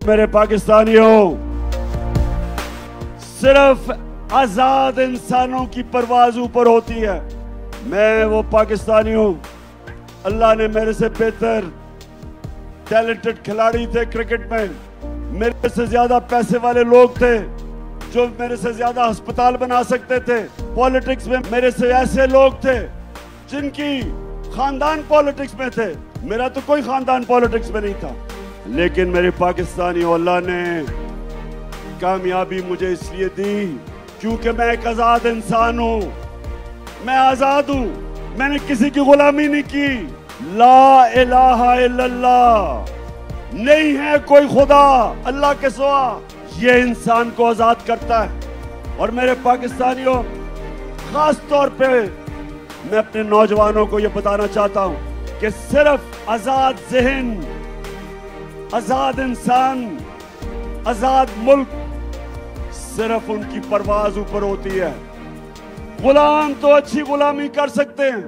मेरे पाकिस्तानियों, सिर्फ आजाद इंसानों की परवाज ऊपर होती है। मैं वो पाकिस्तानी हूं, अल्लाह ने मेरे से बेहतर टैलेंटेड खिलाड़ी थे क्रिकेट में, मेरे से ज्यादा पैसे वाले लोग थे जो मेरे से ज्यादा अस्पताल बना सकते थे। पॉलिटिक्स में मेरे से ऐसे लोग थे जिनकी खानदान पॉलिटिक्स में थे, मेरा तो कोई खानदान पॉलिटिक्स में नहीं था। लेकिन मेरे पाकिस्तानी, अल्लाह ने कामयाबी मुझे इसलिए दी क्योंकि मैं एक आजाद इंसान हूं, मैं आजाद हूं, मैंने किसी की गुलामी नहीं की। ला इलाहा इल्लल्लाह, नहीं है कोई खुदा अल्लाह के सिवा, ये इंसान को आजाद करता है। और मेरे पाकिस्तानियों, खास तौर पे मैं अपने नौजवानों को ये बताना चाहता हूं कि सिर्फ आजाद ज़हन, आजाद इंसान, आजाद मुल्क, सिर्फ उनकी परवाज ऊपर होती है। गुलाम तो अच्छी गुलामी कर सकते हैं,